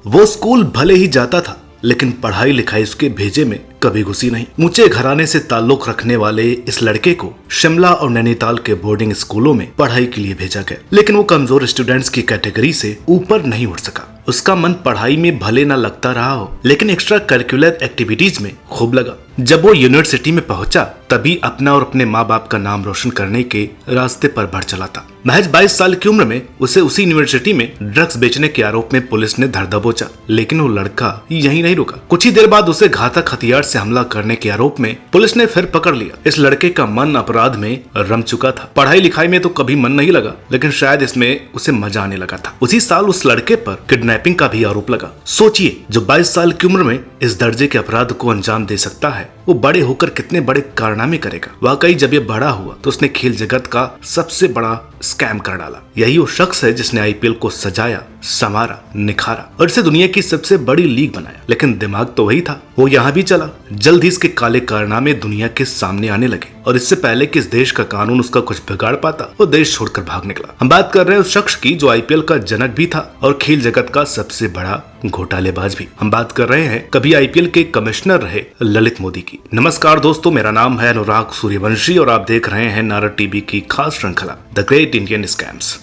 वो स्कूल भले ही जाता था, लेकिन पढ़ाई लिखाई उसके भेजे में कभी घुसी नहीं। ऊंचे घराने से ताल्लुक रखने वाले इस लड़के को शिमला और नैनीताल के बोर्डिंग स्कूलों में पढ़ाई के लिए भेजा गया, लेकिन वो कमजोर स्टूडेंट्स की कैटेगरी से ऊपर नहीं उठ सका। उसका मन पढ़ाई में भले ना लगता रहा हो, लेकिन एक्स्ट्रा करिकुलर एक्टिविटीज में खूब लगा। जब वो यूनिवर्सिटी में पहुंचा, तभी अपना और अपने माँ बाप का नाम रोशन करने के रास्ते पर बढ़ चला था। महज 22 साल की उम्र में उसे उसी यूनिवर्सिटी में ड्रग्स बेचने के आरोप में पुलिस ने धर दबोचा, लेकिन वो लड़का यहीं नहीं रुका। कुछ ही देर बाद उसे घातक हथियार से हमला करने के आरोप में पुलिस ने फिर पकड़ लिया। इस लड़के का मन अपराध में रम चुका था। पढ़ाई लिखाई में तो कभी मन नहीं लगा, लेकिन शायद इसमें उसे मजा आने लगा था। उसी साल उस लड़के पर किडनैपिंग का भी आरोप लगा। सोचिए, जो 22 साल की उम्र में इस दर्जे के अपराध को अंजाम दे सकता है, वो बड़े होकर कितने बड़े कारनामे करेगा। वाकई जब ये बड़ा हुआ तो उसने खेल जगत का सबसे बड़ा स्कैम कर डाला। यही वो शख्स है जिसने आईपीएल को सजाया, संवारा, निखारा और इसे दुनिया की सबसे बड़ी लीग बनाया। लेकिन दिमाग तो वही था, वो यहाँ भी चला। जल्द ही इसके काले कारनामे दुनिया के सामने आने लगे, और इससे पहले कि इस देश का कानून उसका कुछ बिगाड़ पाता, वो देश छोड़कर भाग निकला। हम बात कर रहे हैं उस शख्स की जो आईपीएल का जनक भी था और खेल जगत का सबसे बड़ा घोटालेबाज भी। हम बात कर रहे हैं कभी आईपीएल के कमिश्नर रहे ललित मोदी की। नमस्कार दोस्तों, मेरा नाम है अनुराग सूर्यवंशी और आप देख रहे हैं नारद टीवी की खास श्रृंखला the great Indian scams.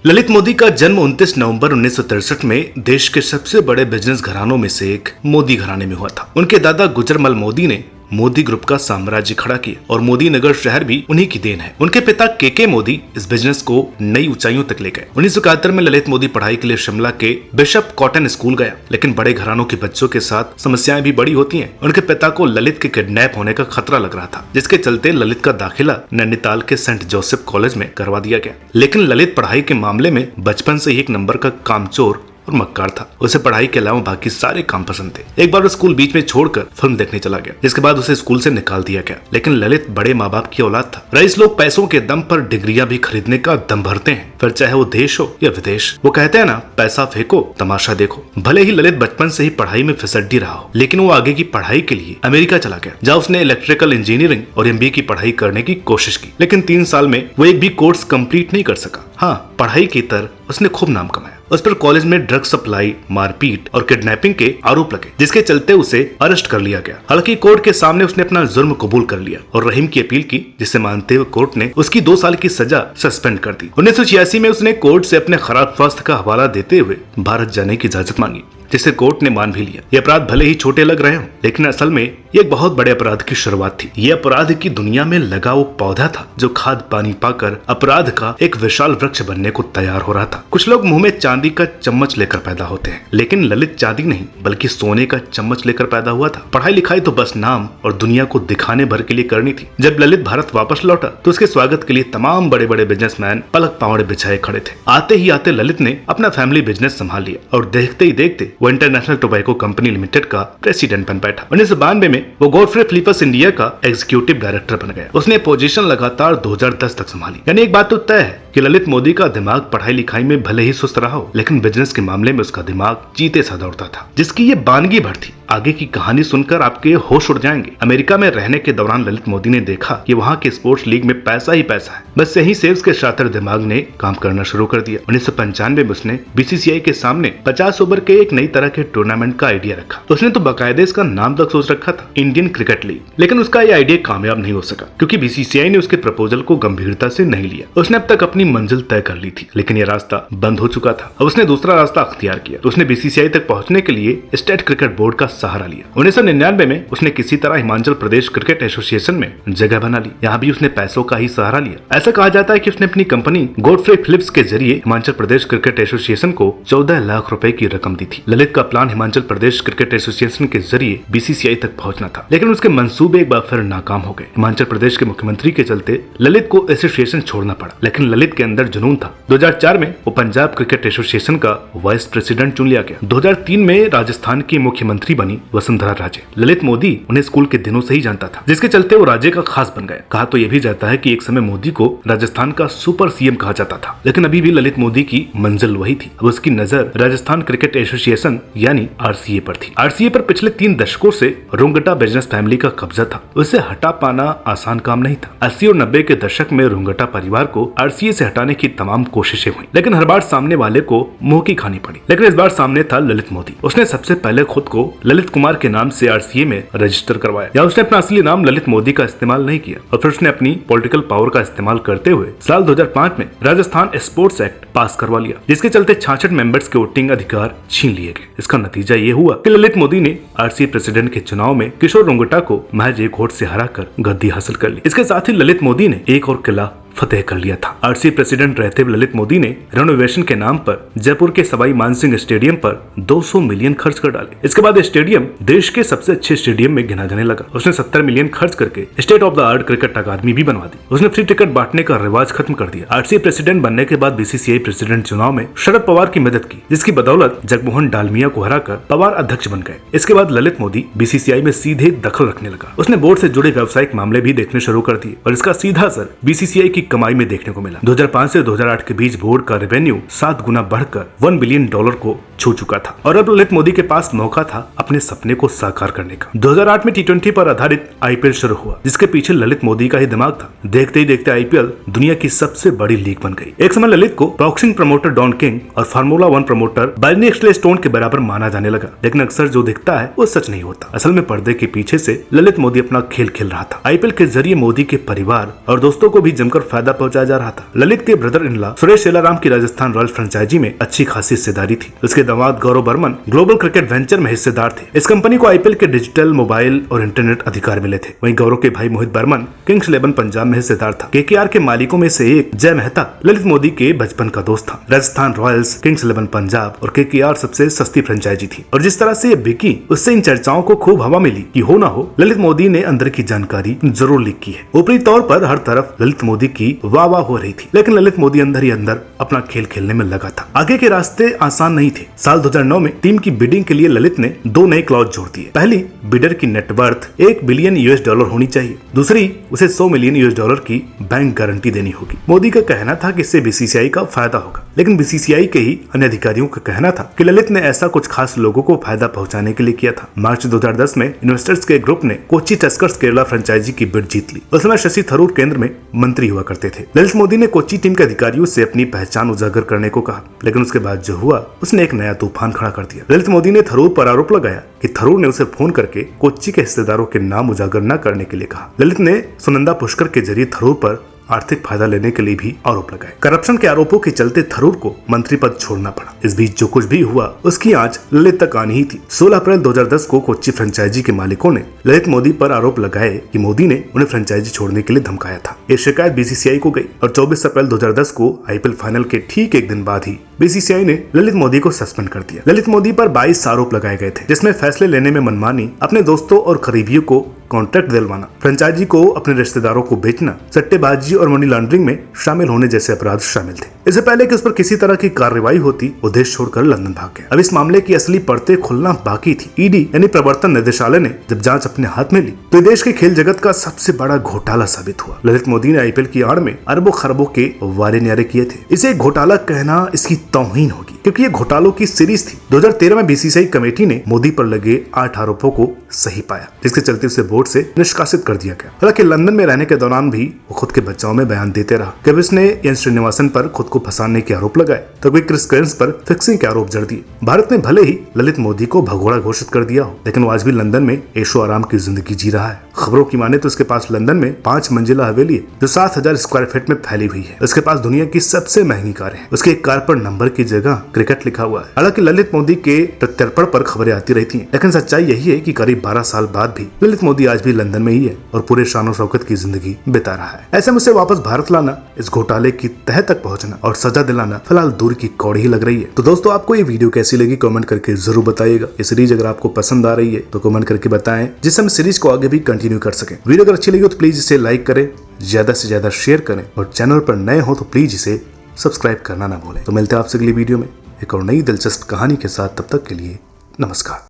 Lalit Modi का जन्म 29 नवंबर 1963 में देश के सबसे बड़े बिजनेस घरानों में से एक मोदी घराने में हुआ था। उनके दादा गुजरमल मोदी ने मोदी ग्रुप का साम्राज्य खड़ा किया और मोदी नगर शहर भी उन्हीं की देन है। उनके पिता के मोदी इस बिजनेस को नई ऊंचाइयों तक ले गए। 1971 में ललित मोदी पढ़ाई के लिए शिमला के बिशप कॉटन स्कूल गया, लेकिन बड़े घरानों के बच्चों के साथ समस्याएं भी बड़ी होती हैं। उनके पिता को ललित के किडनैप होने का खतरा लग रहा था, जिसके चलते ललित का दाखिला नैनीताल के सेंट जोसेफ कॉलेज में करवा दिया गया। लेकिन ललित पढ़ाई के मामले में बचपन से ही एक नंबर का कामचोर और मक्कार था। उसे पढ़ाई के अलावा बाकी सारे काम पसंद थे। एक बार वो स्कूल बीच में छोड़कर फिल्म देखने चला गया, जिसके बाद उसे स्कूल से निकाल दिया गया। लेकिन ललित बड़े माँ बाप की औलाद था। रईस लोग पैसों के दम पर डिग्रियां भी खरीदने का दम भरते हैं, फिर चाहे वो देश हो या विदेश। वो कहते हैं ना, पैसा फेंको तमाशा देखो। भले ही ललित बचपन से ही पढ़ाई में फिसड्डी रहा हो, लेकिन वो आगे की पढ़ाई के लिए अमेरिका चला गया, जहाँ उसने इलेक्ट्रिकल इंजीनियरिंग और एमबीए की पढ़ाई करने की कोशिश की। लेकिन 3 साल में वो एक भी कोर्स कंप्लीट नहीं कर सका। हाँ, पढ़ाई की तरह उसने खूब नाम कमाया। उस पर कॉलेज में ड्रग सप्लाई, मारपीट और किडनैपिंग के आरोप लगे, जिसके चलते उसे अरेस्ट कर लिया गया। हालांकि कोर्ट के सामने उसने अपना जुर्म कबूल कर लिया और रहीम की अपील की, जिसे मानते हुए कोर्ट ने उसकी 2 साल की सजा सस्पेंड कर दी। 1986 में उसने कोर्ट से अपने खराब स्वास्थ्य का हवाला देते हुए भारत जाने की इजाजत मांगी, जिसे कोर्ट ने मान भी लिया। ये अपराध भले ही छोटे लग रहे हों, लेकिन असल में ये एक बहुत बड़े अपराध की शुरुआत थी। ये अपराध की दुनिया में लगा वो पौधा था जो खाद पानी पाकर अपराध का एक विशाल वृक्ष बनने को तैयार हो रहा था। कुछ लोग मुंह में चांदी का चम्मच लेकर पैदा होते हैं, लेकिन ललित चांदी नहीं बल्कि सोने का चम्मच लेकर पैदा हुआ था। पढ़ाई लिखाई तो बस नाम और दुनिया को दिखाने भर के लिए करनी थी। जब ललित भारत वापस लौटा तो उसके स्वागत के लिए तमाम बड़े बड़े बिजनेसमैन पलक पावड़े बिछाए खड़े थे। आते ही आते ललित ने अपना फैमिली बिजनेस संभाल लिया और देखते ही देखते वो इंटरनेशनल टोबैको कंपनी लिमिटेड का प्रेसिडेंट बन बैठा। 1992 में वो गॉडफ्रे फिलिप्स इंडिया का एग्जीक्यूटिव डायरेक्टर बन गया। उसने पोजीशन लगातार 2010 तक संभाली। यानी एक बात तो तय है कि ललित मोदी का दिमाग पढ़ाई लिखाई में भले ही सुस्त रहा हो, लेकिन बिजनेस के मामले में उसका दिमाग चीते सा दौड़ता था, जिसकी ये बानगी भर थी। आगे की कहानी सुनकर आपके होश उड़ जाएंगे। अमेरिका में रहने के दौरान ललित मोदी ने देखा कि वहाँ के स्पोर्ट्स लीग में पैसा ही पैसा है। बस यही सेल्स के शातिर दिमाग ने काम करना शुरू कर दिया। 1995 में उसने बीसीसीआई के सामने 50 ओवर के एक नई तरह के टूर्नामेंट का आइडिया रखा। उसने तो बाकायदे इसका नाम तक सोच रखा था, इंडियन क्रिकेट लीग। लेकिन उसका यह आइडिया कामयाब नहीं हो सका, क्योंकि बीसीसीआई ने उसके प्रपोजल को गंभीरता से नहीं लिया। उसने अब तक अपनी मंजिल तय कर ली थी, लेकिन यह रास्ता बंद हो चुका था। अब उसने दूसरा रास्ता अख्तियार किया। तो उसने बीसीसीआई तक पहुंचने के लिए स्टेट क्रिकेट बोर्ड का सहारा लिया। 1999 में उसने किसी तरह हिमाचल प्रदेश क्रिकेट एसोसिएशन में जगह बना ली। यहाँ भी उसने पैसों का ही सहारा लिया। ऐसा कहा जाता है कि उसने अपनी कंपनी गॉडफ्रे फिलिप्स के जरिए हिमाचल प्रदेश क्रिकेट एसोसिएशन को 14 लाख रुपए की रकम दी थी। ललित का plan Himachal Pradesh cricket association के जरिए बीसीसीआई तक पहुंचना था, लेकिन उसके मंसूबे एक बार फिर नाकाम हो गए। हिमाचल प्रदेश के मुख्यमंत्री के चलते ललित को एसोसिएशन छोड़ना पड़ा, लेकिन ललित के अंदर जुनून था। 2004 में वो पंजाब क्रिकेट एसोसिएशन का वाइस प्रेसिडेंट चुन लिया गया। 2003 में राजस्थान के मुख्यमंत्री बने बनी वसुंधरा राजे। ललित मोदी उन्हें स्कूल के दिनों से ही जानता था, जिसके चलते वो राजे का खास बन गए। कहा तो ये भी जाता है कि एक समय मोदी को राजस्थान का सुपर सीएम कहा जाता था, लेकिन अभी भी ललित मोदी की मंजिल वही थी। अब उसकी नजर राजस्थान क्रिकेट एसोसिएशन यानी आरसीए पर थी। आरसीए पर पिछले 3 दशकों से रुंगटा बिजनेस फैमिली का कब्जा था। उसे हटा पाना आसान काम नहीं था। 80 और 90 के दशक में रुंगटा परिवार को आरसीए से हटाने की तमाम कोशिशें हुई, लेकिन हर बार सामने वाले को मुंह की खानी पड़ी। लेकिन इस बार सामने था ललित मोदी। उसने सबसे पहले खुद को ललित कुमार के नाम से आरसीए में रजिस्टर करवाया, या उसने अपना असली नाम ललित मोदी का इस्तेमाल नहीं किया, और फिर उसने अपनी पॉलिटिकल पावर का इस्तेमाल करते हुए साल 2005 में राजस्थान स्पोर्ट्स एक्ट पास करवा लिया, जिसके चलते 66 मेंबर्स के वोटिंग अधिकार छीन लिए गए। इसका नतीजा ये हुआ कि ललित मोदी ने आरसीए प्रेसिडेंट के चुनाव में किशोर रुंगटा को महज 1 वोट से हराकर गद्दी हासिल कर ली। इसके साथ ही ललित मोदी ने एक और किला फतेह कर लिया था। आरसीए प्रेसिडेंट रहते हुए ललित मोदी ने रेनोवेशन के नाम पर जयपुर के सवाई मानसिंह स्टेडियम पर 200 मिलियन खर्च कर डाले। इसके बाद स्टेडियम देश के सबसे अच्छे स्टेडियम में गिना जाने लगा। उसने 70 मिलियन खर्च करके state of the art cricket academy भी बनवा दी। उसने फ्री टिकट बांटने का रिवाज खत्म कर दिया। आरसीए प्रेसिडेंट बनने के बाद बीसीसीआई प्रेसिडेंट चुनाव में शरद पवार की मदद की, जिसकी बदौलत जगमोहन डालमिया को हराकर पवार अध्यक्ष बन गए। इसके बाद ललित मोदी बीसीसीआई में सीधे दखल रखने लगा। उसने बोर्ड से जुड़े व्यावसायिक मामले भी देखने शुरू कर दिए, और इसका सीधा असर बीसीसीआई की कमाई में देखने को 2005 से 2008 के बीच बोर्ड का रेवेन्यू 7 गुना बढ़कर $1 बिलियन को छू चुका था, और अब ललित मोदी के पास मौका था अपने सपने को साकार करने का। 2008 में T20 पर आधारित आईपीएल शुरू हुआ, जिसके पीछे ललित मोदी का ही दिमाग था। देखते ही देखते आईपीएल दुनिया की सबसे बड़ी लीग बन गई। एक समय ललित को बॉक्सिंग प्रमोटर डॉन किंग और फार्मूला 1 प्रमोटर बार्नी एक्सलेस्टोन के बराबर माना जाने लगा, लेकिन अक्सर जो दिखता है वो सच नहीं होता। असल में पर्दे के पीछे से ललित मोदी अपना खेल खेल रहा था। आईपीएल के जरिए मोदी के परिवार और दोस्तों को भी जमकर फायदा पहुंचाया जा रहा था। ललित के ब्रदर इन लॉ सुरेश सेलाराम की राजस्थान रॉयल्स फ्रेंचाइजी में अच्छी खासी हिस्सेदारी थी। उसके दामाद गौरव बर्मन ग्लोबल क्रिकेट वेंचर में हिस्सेदार थे। इस कंपनी को आईपीएल के डिजिटल, मोबाइल और इंटरनेट अधिकार मिले थे। वहीं गौरव के भाई मोहित बर्मन किंग्स 11 पंजाब में हिस्सेदार था। केकेआर के मालिकों में से एक जय मेहता ललित मोदी के बचपन का दोस्त था। राजस्थान रॉयल्स, किंग्स 11 पंजाब और केकेआर सबसे सस्ती फ्रेंचाइजी थी, और जिस तरह से ये बिकी, उससे इन चर्चाओं को खूब हवा मिली कि हो ना हो ललित मोदी ने अंदर की जानकारी जरूर लीक की है। ऊपरी तौर पर हर तरफ ललित मोदी की वाह वाह हो रही थी, लेकिन ललित मोदी अंदर ही अंदर अपना खेल खेलने में लगा था। आगे के रास्ते आसान नहीं थे। साल 2009 में टीम की बिडिंग के लिए ललित ने 2 नए क्लॉज जोड़ दिए। पहली, बिडर की नेटवर्थ $1 बिलियन होनी चाहिए। दूसरी, उसे $100 मिलियन की बैंक गारंटी देनी होगी। मोदी का कहना था कि इससे बीसीसीआई का फायदा होगा, लेकिन बीसीसीआई के ही अन्य अधिकारियों का कहना था कि ललित ने ऐसा कुछ खास लोगों को फायदा पहुंचाने के लिए किया था। मार्च 2010 में इन्वेस्टर्स के ग्रुप ने कोची टस्कर्स केरला फ्रेंचाइजी की बिड जीत ली। उस समय शशि थरूर केंद्र में मंत्री हुआ करते थे। ललित मोदी ने कोची टीम के अधिकारियों से अपनी पहचान उजागर करने को कहा, लेकिन उसके बाद जो हुआ उसने एक नया तूफान खड़ा कर दिया। ललित मोदी ने थरूर पर आरोप लगाया कि थरूर ने उसे फोन करके कोच्चि के हिस्सेदारों के नाम उजागर न करने के लिए कहा। ललित ने सुनंदा पुष्कर के जरिए थरूर पर आर्थिक फायदा लेने के लिए भी आरोप लगाए। करप्शन के आरोपों के चलते थरूर को मंत्री पद छोड़ना पड़ा। इस बीच जो कुछ भी हुआ उसकी आंच ललित तक आनी ही थी। 16 अप्रैल 2010 को कोच्चि फ्रेंचाइजी के मालिकों ने ललित मोदी पर आरोप लगाए कि मोदी ने उन्हें फ्रेंचाइजी छोड़ने के लिए धमकाया था। ये शिकायत बीसीसीआई को गई, और 24 अप्रैल 2010 को आईपीएल फाइनल के ठीक एक दिन बाद ही बीसीसीआई ने ललित मोदी को सस्पेंड कर दिया। ललित मोदी पर 22 आरोप लगाए गए थे, जिसमें फैसले लेने में मनमानी, अपने दोस्तों और करीबियों को कॉन्ट्रैक्ट दिलवाना, फ्रेंचाइजी को अपने रिश्तेदारों को बेचना, सट्टेबाजी और मनी लॉन्ड्रिंग में शामिल होने जैसे अपराध शामिल थे। इससे पहले कि उस पर किसी तरह की कार्रवाई होती, वो देश छोड़कर लंदन भाग गया। अब इस मामले की असली परतें खुलना बाकी थी। ईडी यानी प्रवर्तन निदेशालय ने जब जांच अपने हाथ में ली तो देश के खेल जगत का सबसे बड़ा घोटाला साबित हुआ। ललित मोदी ने आईपीएल की आड़ में अरबों खरबों के वारे न्यारे किए थे। इसे घोटाला कहना इसकी तौहीन होगी, क्योंकि ये घोटालों की सीरीज थी। 2013 में बीसीसीआई कमेटी ने मोदी पर लगे 8 आरोपों को सही पाया, जिसके चलते उसे बोर्ड से निष्कासित कर दिया गया। हालांकि लंदन में रहने के दौरान भी वो खुद के बचाव में बयान देते रहा। कभी उसने एन श्रीनिवासन पर खुद को फंसाने के आरोप लगाए, तो कभी क्रिस केर्न्स पर फिक्सिंग के आरोप जड़ दिए। भारत ने भले ही ललित मोदी को भगोड़ा घोषित कर दिया हो, लेकिन वो आज भी लंदन में ऐशो आराम की जिंदगी जी रहा है। खबरों की माने तो उसके पास लंदन में 5 मंजिला हवेली है, जो 7000 स्क्वायर फीट में फैली हुई है। उसके पास दुनिया की सबसे महंगी कार है। उसके एक कार पर नंबर की जगह क्रिकेट लिखा हुआ है। हालांकि ललित मोदी के प्रत्यर्पण पर खबरें आती रहती हैं, लेकिन सच्चाई यही है कि करीब 12 साल बाद भी ललित मोदी आज भी लंदन में ही है और पूरे शानो शौकत की जिंदगी बिता रहा है। ऐसे में उसे वापस भारत लाना, इस घोटाले की तह तक पहुंचना और सजा दिलाना फिलहाल दूर की कौड़ी ही लग रही है। तो दोस्तों, आपको ये वीडियो कैसी लगी कमेंट करके जरूर बताइएगा। ये सीरीज अगर आपको पसंद आ रही है तो कमेंट करके बताएं, जिससे हम सीरीज को आगे भी कंटिन्यू कर सकें। वीडियो अगर अच्छी लगी तो प्लीज इसे लाइक करें, ज्यादा से ज्यादा शेयर करें, और चैनल पर नए हो तो प्लीज इसे सब्सक्राइब करना ना भूलें। तो मिलते हैं आपसे अगली वीडियो में एक और नई दिलचस्प कहानी के साथ। तब तक के लिए नमस्कार।